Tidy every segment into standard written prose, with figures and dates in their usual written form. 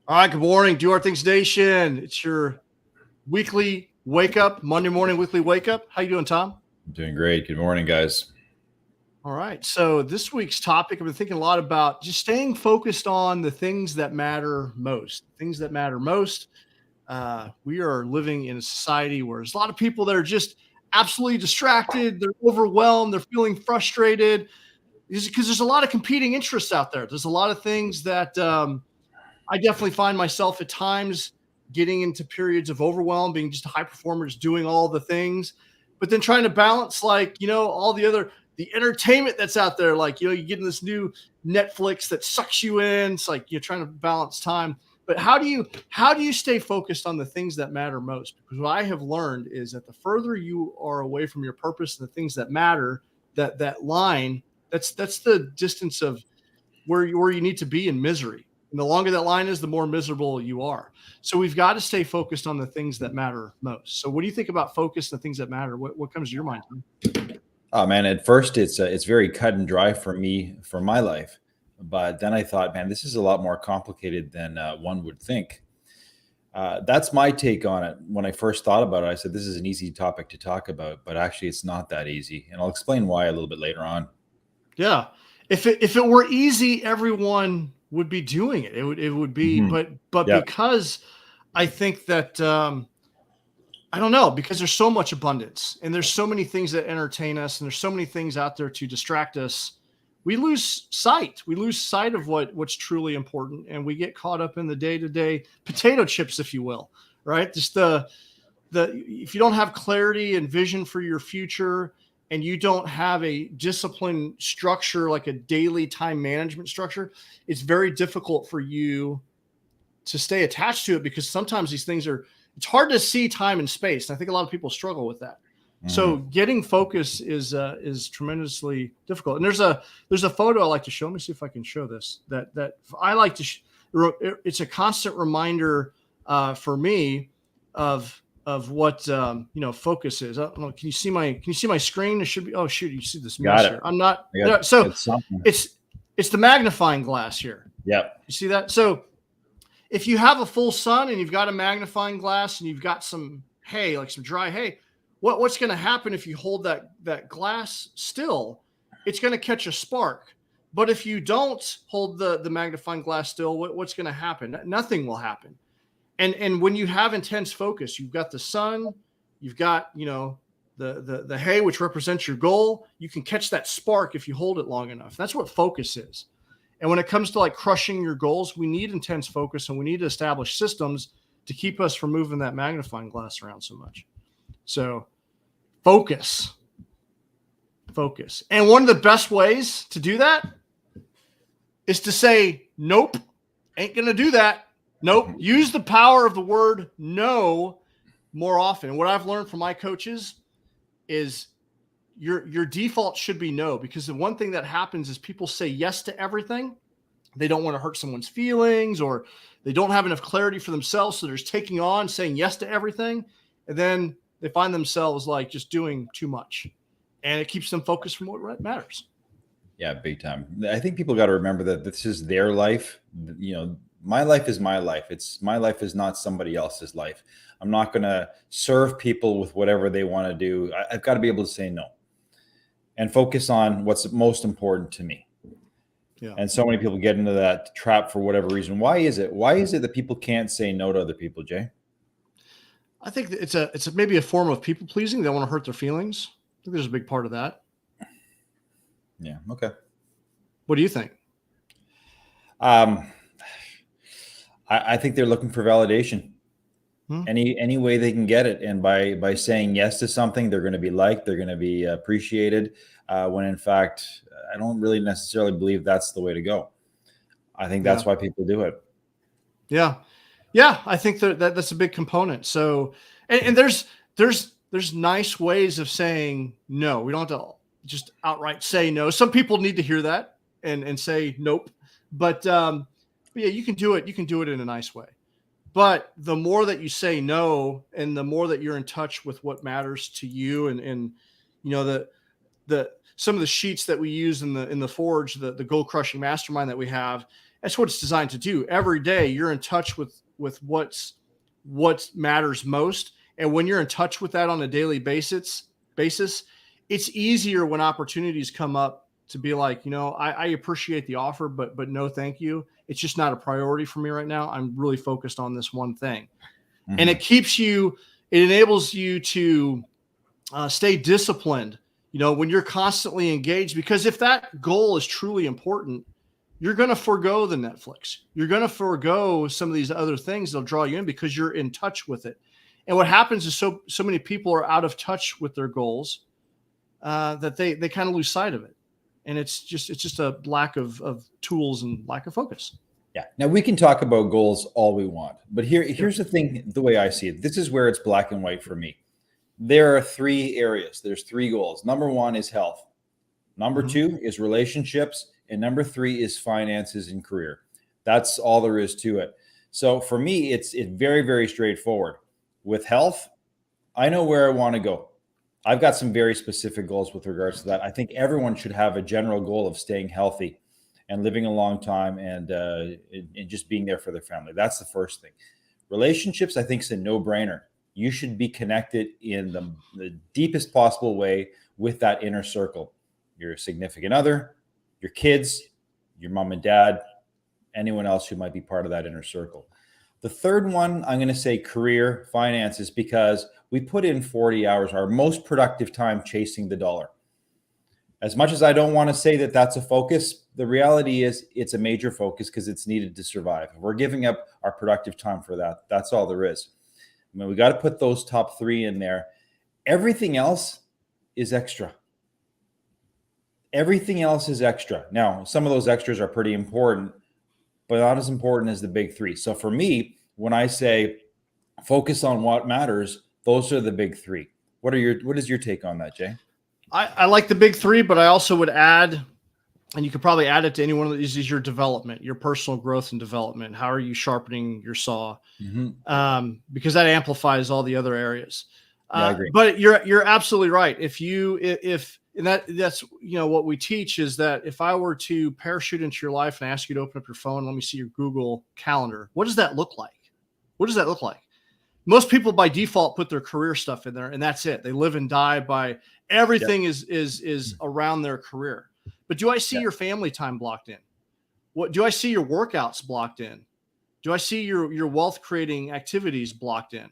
All right, good morning. Do Our Things Nation. It's your weekly wake up, Monday morning weekly wake up. How you doing, Tom? I'm doing great. Good morning, guys. All right. So this week's topic, I've been thinking a lot about just staying focused on the things that matter most. Things that matter most. We are living in a society where there's a lot of people that are just absolutely distracted. They're overwhelmed. They're feeling frustrated because there's a lot of competing interests out there. There's a lot of things that I definitely find myself at times getting into periods of overwhelm, being just a high performer, just doing all the things, but then trying to balance, like, all the entertainment that's out there. Like, you get in this new Netflix that sucks you in. It's like you're trying to balance time. But how do you stay focused on the things that matter most? Because what I have learned is that the further you are away from your purpose and the things that matter, that line, that's the distance of where you need to be in misery. And the longer that line is, the more miserable you are. So we've got to stay focused on the things that matter most. So what do you think about focus and the things that matter? What comes to your mind? Oh man, at first it's very cut and dry for me for my life, but then I thought, man, this is a lot more complicated than one would think. That's my take on it. When I first thought about it, I said this is an easy topic to talk about, but actually it's not that easy, and I'll explain why a little bit later on. Yeah. If it were easy, everyone would be doing it. It would be, Mhm. but Yeah, because I think that I don't know, because there's so much abundance and there's so many things that entertain us and there's so many things out there to distract us. We lose sight. We lose sight of what's truly important, and we get caught up in the day-to-day potato chips, if you will, right? Just the if you don't have clarity and vision for your future, and you don't have a discipline structure, like a daily time management structure, it's very difficult for you to stay attached to it, because sometimes these things it's hard to see time and space. And I think a lot of people struggle with that. So mhm. getting focus is tremendously difficult. And there's a photo I like to show. Let me see if I can show this. That I like to. It's a constant reminder for me of what focus is. I don't know. Can you see my screen? It should be. Oh shoot! You see this Got mess it. here. I'm not. I got So it's something. it's the magnifying glass here. Yep. You see that? So if you have a full sun and you've got a magnifying glass and you've got some hay, like some dry hay, what's going to happen if you hold that glass still? It's going to catch a spark. But if you don't hold the magnifying glass still, what's going to happen? Nothing will happen. And when you have intense focus, you've got the sun, you've got the hay, which represents your goal. You can catch that spark if you hold it long enough. That's what focus is. And when it comes to like crushing your goals, we need intense focus, and we need to establish systems to keep us from moving that magnifying glass around so much. So focus. And one of the best ways to do that is to say, nope, ain't going to do that. Nope. Mhm. Use the power of the word no more often. And what I've learned from my coaches is your default should be no, because the one thing that happens is people say yes to everything. They don't want to hurt someone's feelings, or they don't have enough clarity for themselves. So they're just taking on saying yes to everything. And then they find themselves like just doing too much, and it keeps them focused from what matters. Yeah, big time. I think people got to remember that this is their life. My life is my life. It's my life is not somebody else's life. I'm not going to serve people with whatever they want to do. I've got to be able to say no and focus on what's most important to me. Yeah. And so many people get into that trap for whatever reason. Why is it? Why is it that people can't say no to other people, Jay? I think that it's maybe a form of people pleasing. They don't want to hurt their feelings. I think there's a big part of that. Yeah. Okay. What do you think? Um, I think they're looking for validation. Hmm? Any way they can get it, and by saying yes to something, they're going to be liked, they're going to be appreciated. When in fact, I don't really necessarily believe that's the way to go. I think Yeah. that's why people do it. Yeah. Yeah. I think that's a big component. So, and there's nice ways of saying no. We don't have to just outright say no. Some people need to hear that and say nope. But yeah, you can do it. You can do it in a nice way. But the more that you say no, and the more that you're in touch with what matters to you, and the some of the sheets that we use in the Forge, the goal crushing mastermind that we have, That's what it's designed to do. Every day you're in touch with what matters most. And when you're in touch with that on a daily basis, it's easier when opportunities come up to be like, I appreciate the offer, but no, thank you. It's just not a priority for me right now. I'm really focused on this one thing. Mm-hmm. And it enables you to stay disciplined, when you're constantly engaged, because if that goal is truly important, you're going to forego the Netflix. You're going to forego some of these other things that'll draw you in because you're in touch with it. And what happens is so many people are out of touch with their goals that they kind of lose sight of it. And it's just a lack of tools and lack of focus. Yeah. Now we can talk about goals all we want, but here's the thing, the way I see it, this is where it's black and white for me. There are 3 areas. There's 3 goals. Number 1 is health. Number 2 is relationships. And number 3 is finances and career. That's all there is to it. So for me, it's very, very straightforward. With health, I know where I want to go. I've got some very specific goals with regards to that. I think everyone should have a general goal of staying healthy and living a long time and just being there for their family. That's the first thing. Relationships, I think, is a no-brainer. You should be connected in the deepest possible way with that inner circle. Your significant other, your kids, your mom and dad, anyone else who might be part of that inner circle. The third one, I'm going to say career, finances, because we put in 40 hours, our most productive time chasing the dollar. As much as I don't want to say that that's a focus, the reality is it's a major focus because it's needed to survive. We're giving up our productive time for that. That's all there is. I mean, we got to put those top 3 in there. Everything else is extra. Everything else is extra. Now, some of those extras are pretty important, but not as important as the big 3. So for me, when I say focus on what matters, those are the big 3. What is your take on that, Jay? I like the big 3, but I also would add, and you could probably add it to any one of these, is your development, your personal growth and development. How are you sharpening your saw? Mm-hmm. Because that amplifies all the other areas. I agree. But you're absolutely right. And that's what we teach is that if I were to parachute into your life and ask you to open up your phone, let me see your Google Calendar. What does that look like? Most people by default put their career stuff in there, and that's it. They live and die by everything is around their career. But do I see your family time blocked in? What do I see your workouts blocked in? Do I see your wealth creating activities blocked in?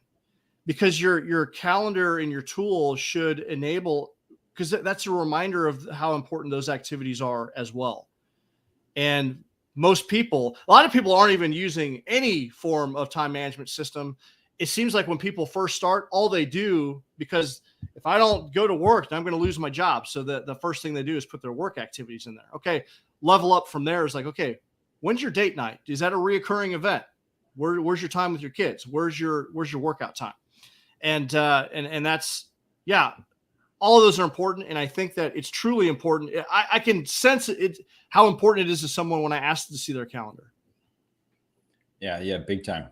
Because your calendar and your tool should enable, because that's a reminder of how important those activities are as well. And a lot of people aren't even using any form of time management system. It seems like when people first start, all they do, because if I don't go to work, then I'm going to lose my job. So the first thing they do is put their work activities in there. Okay. Level up from there is like, okay, when's your date night? Is that a reoccurring event? Where's your time with your kids? Where's your workout time? And that's, all of those are important. And I think that it's truly important. I can sense how important it is to someone when I ask them to see their calendar. Yeah. Big time.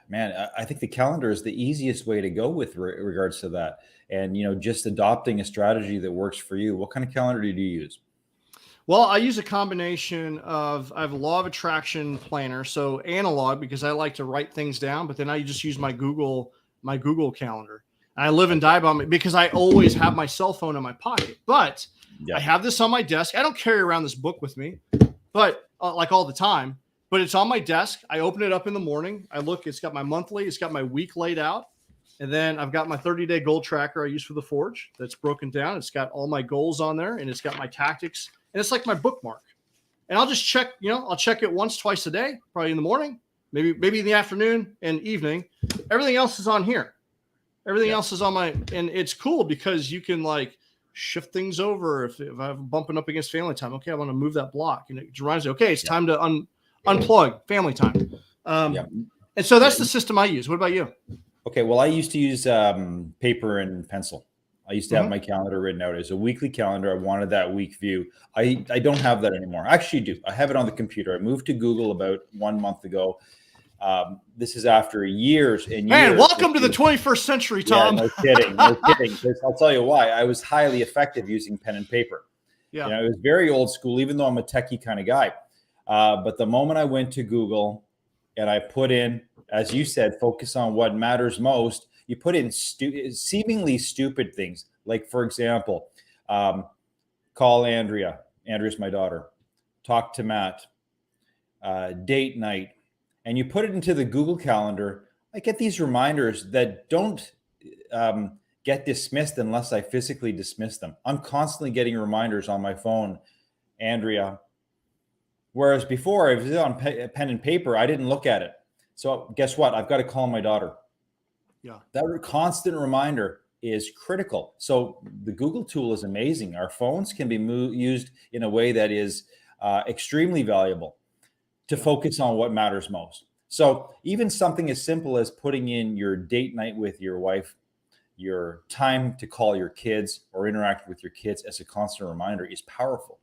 Man, I think the calendar is the easiest way to go with regards to that. And, just adopting a strategy that works for you. What kind of calendar do you use? Well, I use a combination of, I have a law of attraction planner. So analog, because I like to write things down, but then I just use my Google calendar. I live and die by it because I always have my cell phone in my pocket, but I have this on my desk. I don't carry around this book with me, but like all the time, but it's on my desk. I open it up in the morning. I look, it's got my monthly, it's got my week laid out. And then I've got my 30-day goal tracker I use for the Forge that's broken down. It's got all my goals on there and it's got my tactics. And it's like my bookmark. And I'll just check, I'll check it once, twice a day, probably in the morning, maybe in the afternoon and evening. Everything else is on here. Everything else is on and it's cool because you can like shift things over. If I'm bumping up against family time, okay, I want to move that block. And it reminds me, okay, it's time to unplug family time. And so that's the system I use. What about you? Okay. Well, I used to use paper and pencil. I used to have my calendar written out as a weekly calendar. I wanted that week view. I don't have that anymore. I actually do. I have it on the computer. I moved to Google about 1 month ago. This is after years and years. Man, welcome to the 21st century, Tom. Yeah, no kidding. I'll tell you why. I was highly effective using pen and paper. Yeah. It was very old school, even though I'm a techie kind of guy. But the moment I went to Google and I put in, as you said, focus on what matters most, you put in seemingly stupid things. Like, for example, call Andrea. Andrea's my daughter. Talk to Matt. Date night. And you put it into the Google Calendar. I get these reminders that don't get dismissed unless I physically dismiss them. I'm constantly getting reminders on my phone, Andrea. Whereas before, if it was on pen and paper, I didn't look at it. So guess what? I've got to call my daughter. Yeah. That constant reminder is critical. So the Google tool is amazing. Our phones can be used in a way that is extremely valuable to focus on what matters most. So even something as simple as putting in your date night with your wife, your time to call your kids or interact with your kids as a constant reminder is powerful.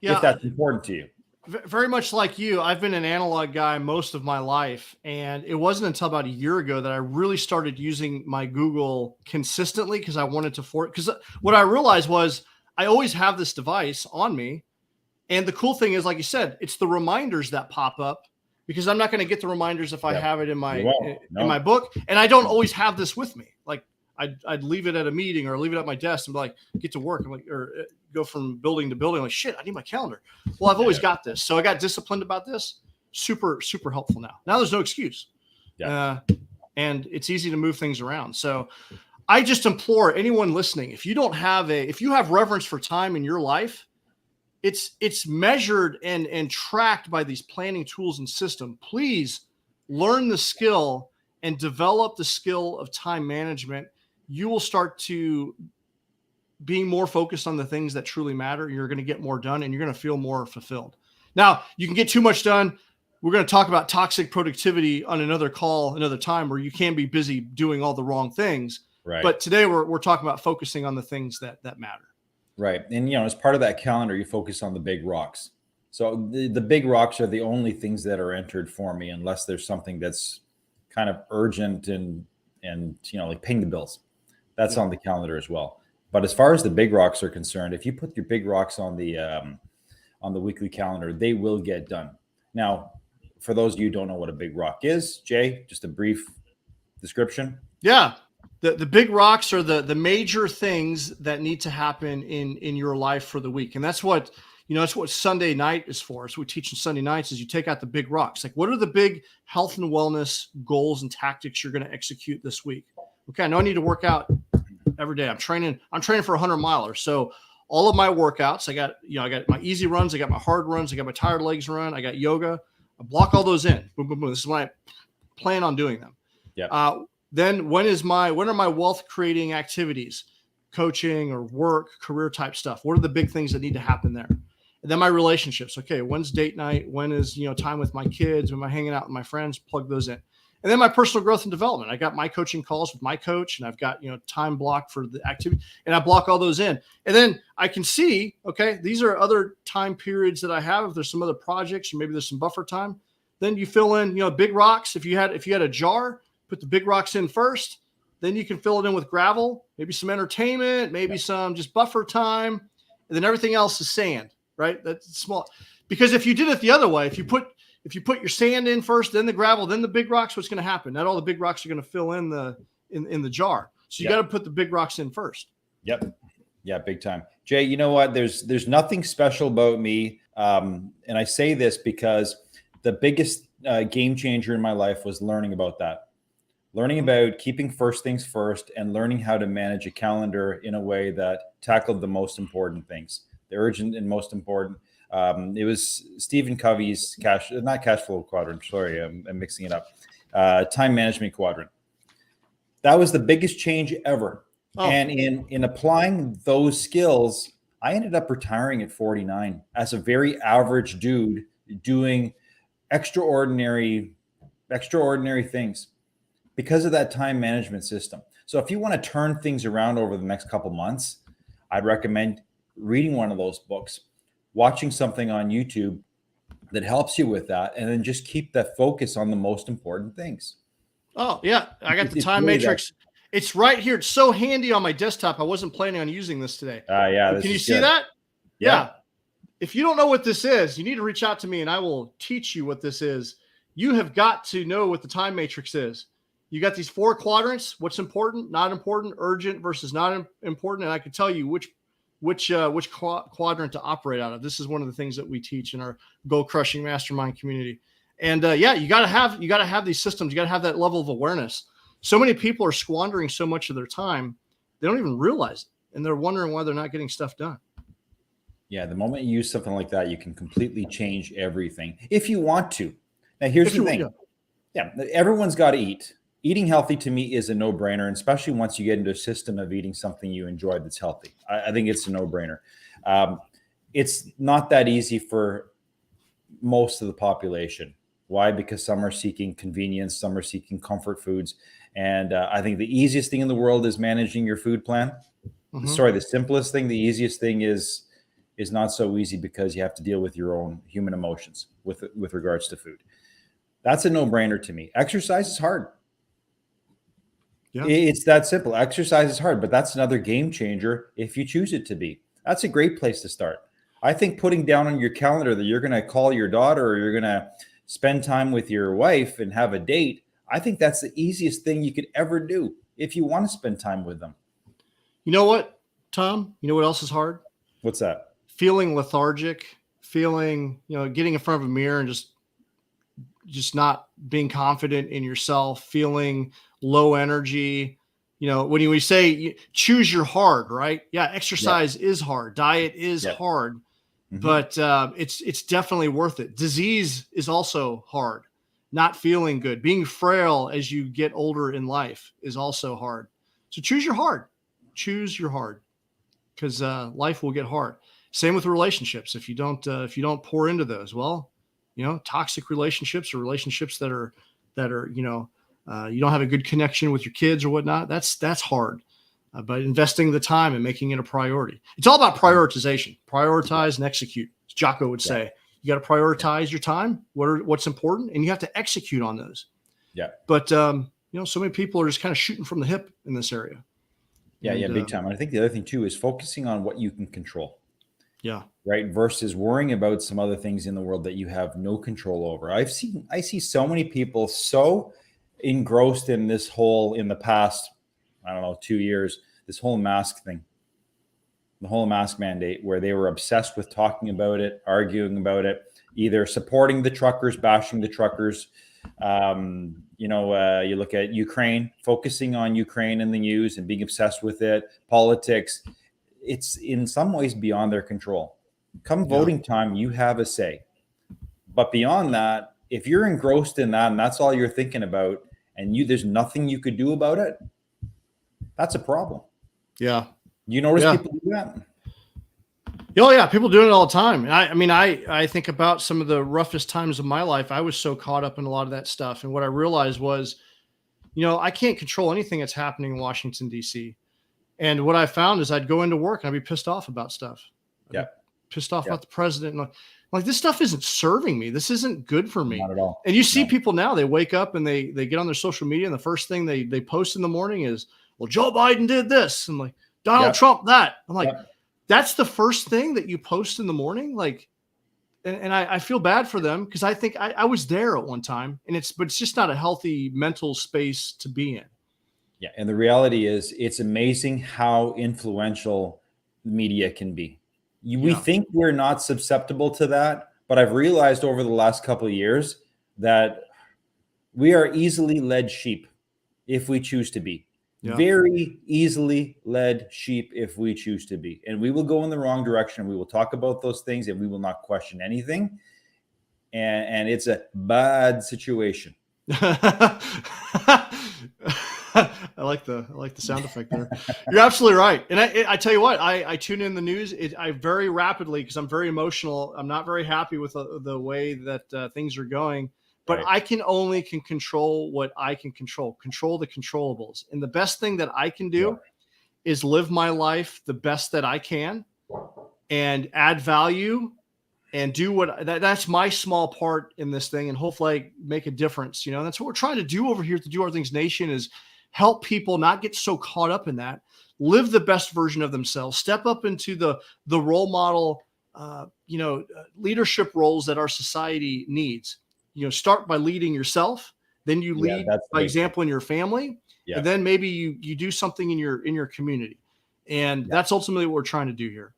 Yeah, if that's important to you. Very much like you, I've been an analog guy most of my life. And it wasn't until about a year ago that I really started using my Google consistently because I wanted to because what I realized was I always have this device on me. And the cool thing is, like you said, it's the reminders that pop up because I'm not going to get the reminders if I have it in my in my book. And I don't always have this with me. Like I'd leave it at a meeting or leave it at my desk and be like, get to work. I'm like, or go from building to building. I'm like, shit, I need my calendar. Well, I've always got this. So I got disciplined about this. Super, super helpful now. Now there's no excuse. And it's easy to move things around. So I just implore anyone listening, if you have reverence for time in your life, it's measured and tracked by these planning tools and system. Please learn the skill and develop the skill of time management. You will start to being more focused on the things that truly matter. You're going to get more done and you're going to feel more fulfilled. Now, you can get too much done. We're going to talk about toxic productivity on another call, another time, where you can be busy doing all the wrong things. Right. But today we're talking about focusing on the things that matter. Right. And, as part of that calendar, you focus on the big rocks. So the big rocks are the only things that are entered for me, unless there's something that's kind of urgent and like paying the bills. That's on the calendar as well. But as far as the big rocks are concerned, if you put your big rocks on the weekly calendar, they will get done. Now, for those of you who don't know what a big rock is, Jay, just a brief description. Yeah. The big rocks are the major things that need to happen in your life for the week. And that's what, that's what Sunday night is for. So we teach on Sunday nights is you take out the big rocks. Like, what are the big health and wellness goals and tactics you're going to execute this week? Okay, I know I need to work out every day. I'm training for 100 miler. So all of my workouts, I got my easy runs, I got my hard runs, I got my tired legs run, I got yoga. I block all those in. Boom, boom, boom. This is when I plan on doing them. Yeah. Then when are my wealth creating activities, coaching or work, career type stuff? What are the big things that need to happen there? And then my relationships. Okay, when's date night? When is time with my kids? When am I hanging out with my friends? Plug those in. And then my personal growth and development. I got my coaching calls with my coach, and I've got time blocked for the activity, and I block all those in. And then I can see, okay, these are other time periods that I have. If there's some other projects, or maybe there's some buffer time, then you fill in, big rocks. If you had a jar, put the big rocks in first. Then you can fill it in with gravel, maybe some entertainment, maybe some just buffer time, and then everything else is sand. Right? That's small. Because if you did it the other way, if you put your sand in first, then the gravel, then the big rocks, what's going to happen? Not all the big rocks are going to fill in the jar. So you got to put the big rocks in first. Yep. Yeah, big time. Jay, you know what? There's nothing special about me. And I say this because the biggest game changer in my life was learning about that. Learning about keeping first things first and learning how to manage a calendar in a way that tackled the most important things. The urgent and most important. It was Stephen Covey's not cash flow quadrant. Sorry, I'm mixing it up. Time management quadrant. That was the biggest change ever. Oh. And in applying those skills, I ended up retiring at 49 as a very average dude doing extraordinary things because of that time management system. So if you want to turn things around over the next couple months, I'd recommend reading one of those books, watching something on YouTube that helps you with that, and then just keep that focus on the most important things. Oh, yeah. I got the time matrix. It's right here. It's so handy on my desktop. I wasn't planning on using this today. Yeah. Can you see that? Yeah. if you don't know what this is, you need to reach out to me and I will teach you what this is. You have got to know what the time matrix is. You got these 4 quadrants: what's important, not important, urgent versus not important. And I can tell you which quadrant to operate out of. This is one of the things that we teach in our goal crushing mastermind community. And you got to have these systems. You got to have that level of awareness. So many people are squandering so much of their time, they don't even realize it. And they're wondering why they're not getting stuff done. Yeah. The moment you use something like that, you can completely change everything if you want to. Now, here's the thing. Yeah. Everyone's got to eat. Eating healthy to me is a no-brainer, and especially once you get into a system of eating something you enjoy that's healthy. I think it's a no-brainer. It's not that easy for most of the population. Why? Because some are seeking convenience, some are seeking comfort foods. And I think the easiest thing in the world is managing your food plan. Mm-hmm. Sorry, the simplest thing, the easiest thing is not so easy because you have to deal with your own human emotions with regards to food. That's a no-brainer to me. Exercise is hard. Yeah. It's that simple. Exercise is hard, but that's another game changer if you choose it to be. That's a great place to start. I think putting down on your calendar that you're going to call your daughter or you're going to spend time with your wife and have a date, I think that's the easiest thing you could ever do if you want to spend time with them. You know what, Tom? You know what else is hard? What's that? Feeling lethargic, getting in front of a mirror and just not being confident in yourself, feeling low energy. When we say choose your hard, right? Yeah. Exercise is hard. Diet is hard, but it's definitely worth it. Disease is also hard. Not feeling good, being frail as you get older in life is also hard. So choose your hard, because life will get hard. Same with relationships. If you don't pour into those, well, toxic relationships or relationships that are, you don't have a good connection with your kids or whatnot. That's hard. But investing the time and making it a priority. It's all about prioritization. Prioritize and execute. As Jocko would say, you got to prioritize your time. What's important, and you have to execute on those. Yeah. But so many people are just kind of shooting from the hip in this area. Yeah, big time. And I think the other thing too is focusing on what you can control. Yeah. Right. Versus worrying about some other things in the world that you have no control over. I see so many people so engrossed in this whole, in the past, 2 years, this whole mask thing, the whole mask mandate, where they were obsessed with talking about it, arguing about it, either supporting the truckers, bashing the truckers. You look at Ukraine, focusing on Ukraine in the news and being obsessed with it, politics. It's in some ways beyond their control. Come voting time, you have a say. But beyond that, if you're engrossed in that and that's all you're thinking about, and there's nothing you could do about it, that's a problem. Yeah. You notice people do that? Oh yeah, people doing it all the time. I think about some of the roughest times of my life. I was so caught up in a lot of that stuff. And what I realized was, I can't control anything that's happening in Washington, D.C. And what I found is I'd go into work and I'd be pissed off about stuff. Pissed off about the president. And like, this stuff isn't serving me. This isn't good for me. Not at all. And you see people now, they wake up and they get on their social media and the first thing they post in the morning is, well, Joe Biden did this. And like, Donald Trump, that. I'm like, that's the first thing that you post in the morning. Like, and I feel bad for them because I think I was there at one time, but it's just not a healthy mental space to be in. Yeah. And the reality is it's amazing how influential media can be. We think we're not susceptible to that, but I've realized over the last couple of years that we are easily led sheep if we choose to be. Very easily led sheep if we choose to be. And we will go in the wrong direction. We will talk about those things and we will not question anything. And it's a bad situation. I like the sound effect there. You're absolutely right. And I tell you what, I tune in the news. I very rapidly, because I'm very emotional. I'm not very happy with the way that things are going. But I can control what I can control the controllables. And the best thing that I can do is live my life the best that I can and add value and do that's my small part in this thing. And hopefully I make a difference. That's what we're trying to do over here at the Do Our Things Nation, is help people not get so caught up in that, live the best version of themselves, step up into the role model leadership roles that our society needs. Start by leading yourself, then you Yeah, lead that's the by big thing. example in your family, Yeah. and then maybe you do something in your community. And that's ultimately what we're trying to do here.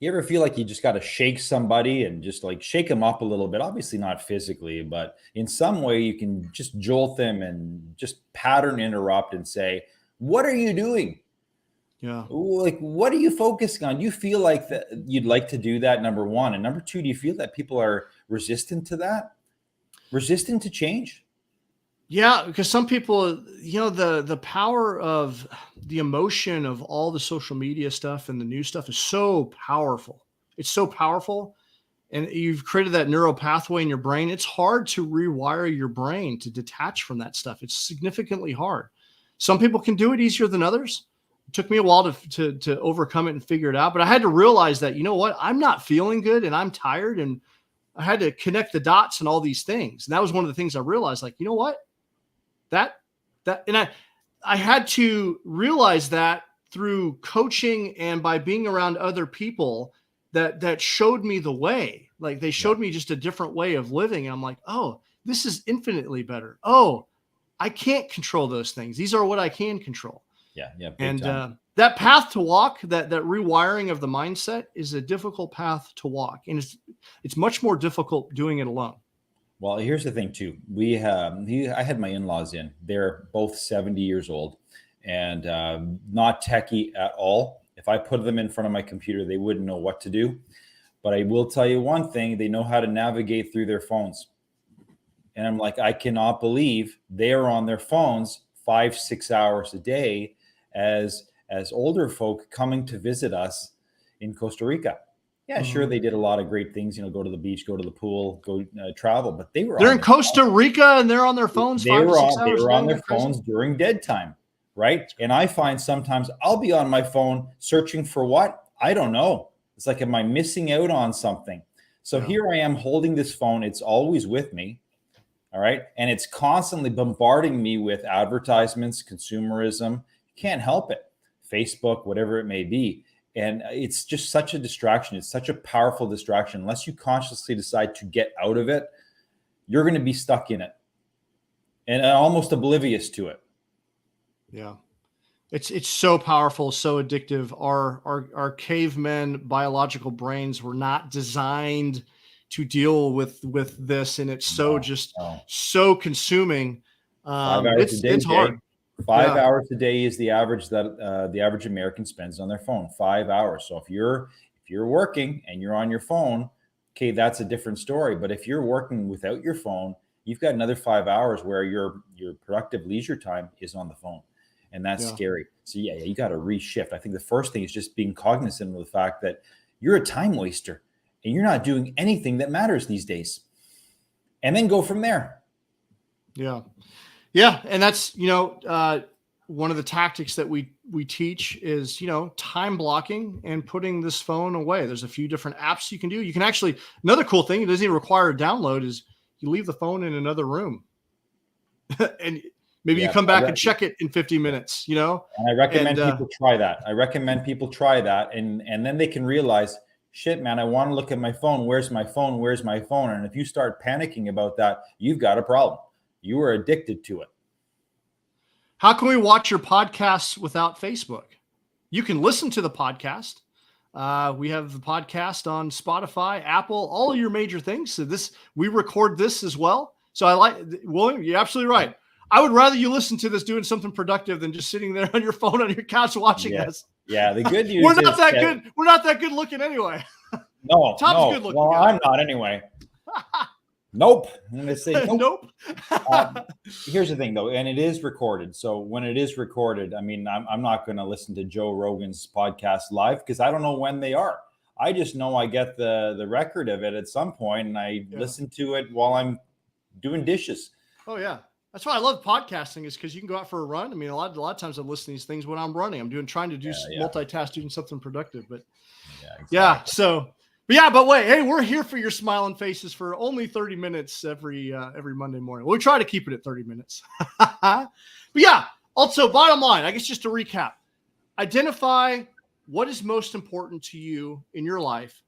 You ever feel like you just got to shake somebody and just like shake them up a little bit? Obviously not physically, but in some way you can just jolt them and just pattern interrupt and say, "What are you doing? Yeah. Like, what are you focusing on?" Do you feel like that you'd like to do that, number one? And number two, do you feel that people are resistant to that? Resistant to change? Yeah, because some people, the power of the emotion of all the social media stuff and the new stuff is so powerful. It's so powerful. And you've created that neural pathway in your brain. It's hard to rewire your brain to detach from that stuff. It's significantly hard. Some people can do it easier than others. It took me a while to overcome it and figure it out. But I had to realize that, I'm not feeling good and I'm tired. And I had to connect the dots and all these things. And that was one of the things I realized, like, I had to realize that through coaching and by being around other people that showed me the way. Like they showed me just a different way of living. And I'm like, oh, this is infinitely better. Oh, I can't control those things. These are what I can control. Yeah, yeah, big And time. that path to walk, that rewiring of the mindset is a difficult path to walk. And it's much more difficult doing it alone. Well, here's the thing too. I had my in-laws in. They're both 70 years old and not techie at all. If I put them in front of my computer, they wouldn't know what to do. But I will tell you one thing: they know how to navigate through their phones. And I'm like, I cannot believe they are on their phones 5-6 hours a day as older folk coming to visit us in Costa Rica. Yeah, sure, they did a lot of great things, go to the beach, go to the pool, go travel, but They're in Costa Rica and they're on their phones they 5 to were 6 on they hours were a day. on their phones during dead time, right? And I find sometimes I'll be on my phone searching for what? I don't know. It's like, am I missing out on something? So here I am holding this phone. It's always with me. All right. And it's constantly bombarding me with advertisements, consumerism. You can't help it. Facebook, whatever it may be. And it's just such a distraction. It's such a powerful distraction. Unless you consciously decide to get out of it, you're going to be stuck in it and almost oblivious to it. Yeah. It's so powerful, so addictive. Our cavemen biological brains were not designed to deal with this, and it's so consuming. 5 hours a day, It's hard. 5 hours a day is the average that the average American spends on their phone. 5 hours. So if you're working and you're on your phone, okay, that's a different story. But if you're working without your phone, you've got another 5 hours where your productive leisure time is on the phone. And that's scary. So yeah, you got to reshift. I think the first thing is just being cognizant of the fact that you're a time waster and you're not doing anything that matters these days. And then go from there. Yeah. Yeah. And that's, one of the tactics that we teach is, time blocking and putting this phone away. There's a few different apps you can do. You can actually, another cool thing, it doesn't even require a download, is you leave the phone in another room and maybe you come back and check it in 50 minutes, And I recommend people try that. And then they can realize, shit, man, I want to look at my phone. Where's my phone? Where's my phone? And if you start panicking about that, you've got a problem. You are addicted to it. How can we watch your podcasts without Facebook? You can listen to the podcast. We have the podcast on Spotify, Apple, all of your major things. So we record this as well. So William, you're absolutely right. I would rather you listen to this doing something productive than just sitting there on your phone on your couch watching us. Yeah, the good news We're not that good. We're not that good looking anyway. No, Tom's good looking. Well, guy. I'm not anyway. Nope. I'm going to say nope. Here's the thing, though, and it is recorded. So when it is recorded, I mean, I'm not going to listen to Joe Rogan's podcast live because I don't know when they are. I just know I get the record of it at some point, and I listen to it while I'm doing dishes. Oh yeah. That's why I love podcasting, is because you can go out for a run. I mean, a lot of times I'm listening to these things when I'm running. I'm trying to do multitask, doing something productive. But but wait, hey, we're here for your smiling faces for only 30 minutes every Monday morning. We'll try to keep it at 30 minutes. But yeah, also bottom line, I guess just to recap, identify what is most important to you in your life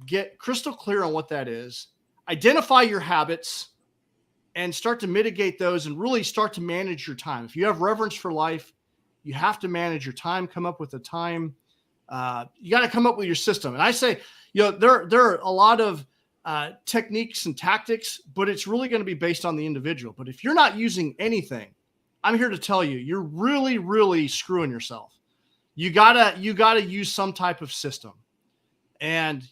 get crystal clear on what that is, identify your habits, and start to mitigate those and really start to manage your time. If you have reverence for life, you have to manage your time, come up with a time. You got to come up with your system. And I say, there are a lot of techniques and tactics, but it's really going to be based on the individual. But if you're not using anything, I'm here to tell you, you're really, really screwing yourself. You gotta use some type of system. And,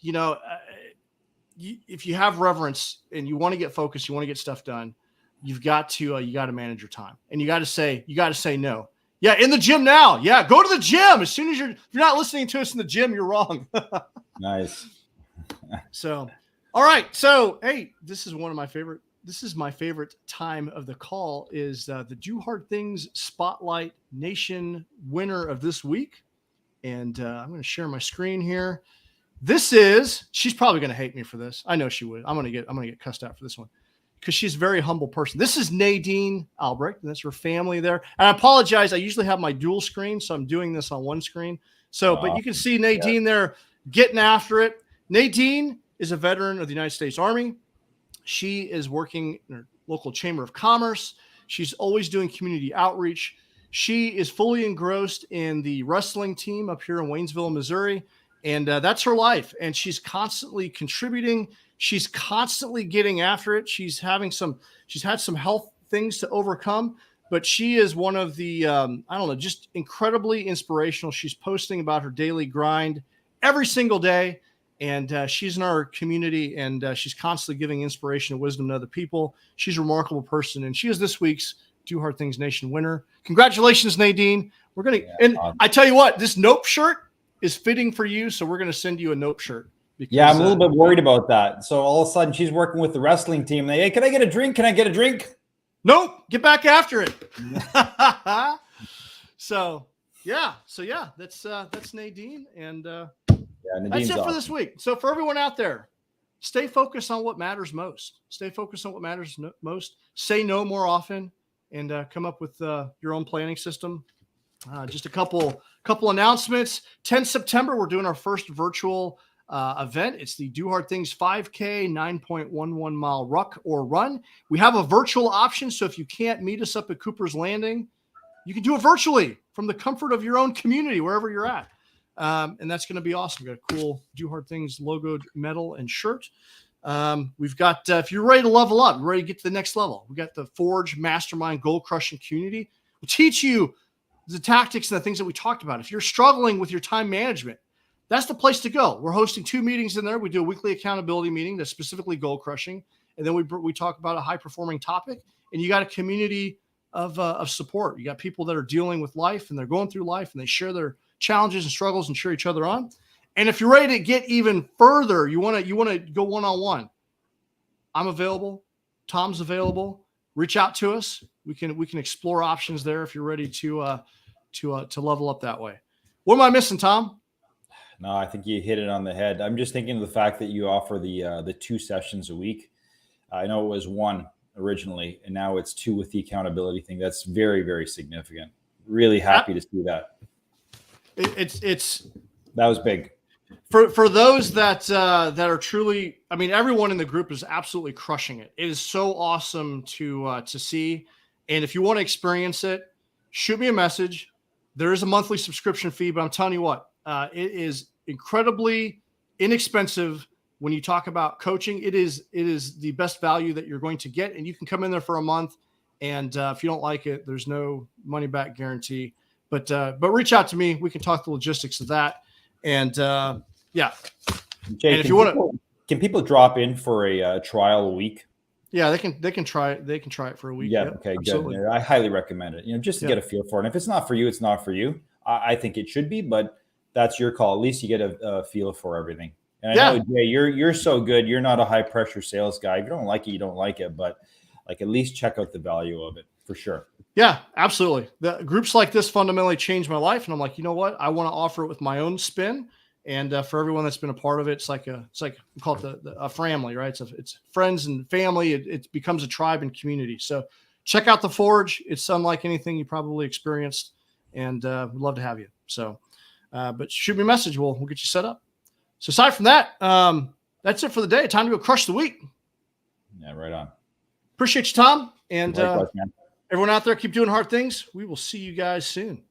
if you have reverence and you want to get focused, you want to get stuff done, you got to manage your time, and you got to say no. Yeah. In the gym now. Yeah. Go to the gym. As soon as if you're not listening to us in the gym, you're wrong. Nice. So, all right. So, hey, this is my favorite time of the call is the Do Hard Things Spotlight Nation winner of this week. And I'm going to share my screen here. She's probably going to hate me for this. I know she would. I'm going to get cussed out for this one because she's a very humble person. This is Nadine Albrecht, and that's her family there. And I apologize. I usually have my dual screen, so I'm doing this on one screen. So, but you can see Nadine there getting after it. Nadine is a veteran of the United States Army. She is working in her local Chamber of Commerce. She's always doing community outreach. She is fully engrossed in the wrestling team up here in Waynesville, Missouri. And that's her life. And she's constantly contributing. She's constantly getting after it. She's had some health things to overcome, but she is one of the, just incredibly inspirational. She's posting about her daily grind every single day. And she's in our community, and she's constantly giving inspiration and wisdom to other people. She's a remarkable person. And she is this week's Do Hard Things Nation winner. Congratulations, Nadine. I tell you what, this Nope shirt is fitting for you, so we're going to send you a Nope shirt. Because, I'm a little bit worried about that. So all of a sudden, she's working with the wrestling team. Hey, can I get a drink? Can I get a drink? Nope. Get back after it. So that's Nadine, and that's it for this week. So for everyone out there, stay focused on what matters most. Say no more often, and come up with your own planning system. Just a couple announcements. 10 September, we're doing our first virtual event. It's the Do Hard Things 5K 9.11 mile ruck or run. We have a virtual option, so if you can't meet us up at Cooper's Landing, you can do it virtually from the comfort of your own community, wherever you're at. And that's going to be awesome. We've got a cool Do Hard Things logoed medal and shirt. We've got, if you're ready to level up, ready to get to the next level, we got the Forge Mastermind Goal Crushing Community. We'll teach you the tactics and the things that we talked about. If you're struggling with your time management, that's the place to go. We're hosting 2 meetings in there. We do a weekly accountability meeting that's specifically goal crushing. And then we talk about a high performing topic, and you got a community of support. You got people that are dealing with life, and they're going through life, and they share their challenges and struggles and cheer each other on. And if you're ready to get even further, you want to go one-on-one, I'm available. Tom's available. Reach out to us. We can explore options there if you're ready to level up that way. What am I missing, Tom? No, I think you hit it on the head. I'm just thinking of the fact that you offer the 2 sessions a week. I know it was 1 originally, and now it's 2 with the accountability thing. That's very, very significant. Really happy to see that. That was big. For those that are truly, I mean, everyone in the group is absolutely crushing it. It is so awesome to see. And if you want to experience it, shoot me a message. There is a monthly subscription fee, but I'm telling you what, it is incredibly inexpensive when you talk about coaching. It is the best value that you're going to get, and you can come in there for a month. And if you don't like it, there's no money back guarantee. But reach out to me. We can talk the logistics of that. And yeah. Jay, and if you want to, can people drop in for a trial a week? Yeah, they can try it. They can try it for a week. Yeah. Yep, Okay. absolutely. Good. I highly recommend it. Just to get a feel for it. And if it's not for you, it's not for you. I think it should be, but that's your call. At least you get a feel for everything. And I know, Jay, you're so good. You're not a high pressure sales guy. If you don't like it, you don't like it. But at least check out the value of it for sure. Yeah, absolutely. The groups like this fundamentally changed my life, and I'm like, you know what? I want to offer it with my own spin. And for everyone that's been a part of it, it's like we call it a family, right? It's friends and family. It becomes a tribe and community. So check out the Forge. It's unlike anything you probably experienced, and we'd love to have you. So, but shoot me a message. We'll get you set up. So aside from that, that's it for the day. Time to go crush the week. Yeah, right on. Appreciate you, Tom. And Likewise, man. everyone out there, keep doing hard things. We will see you guys soon.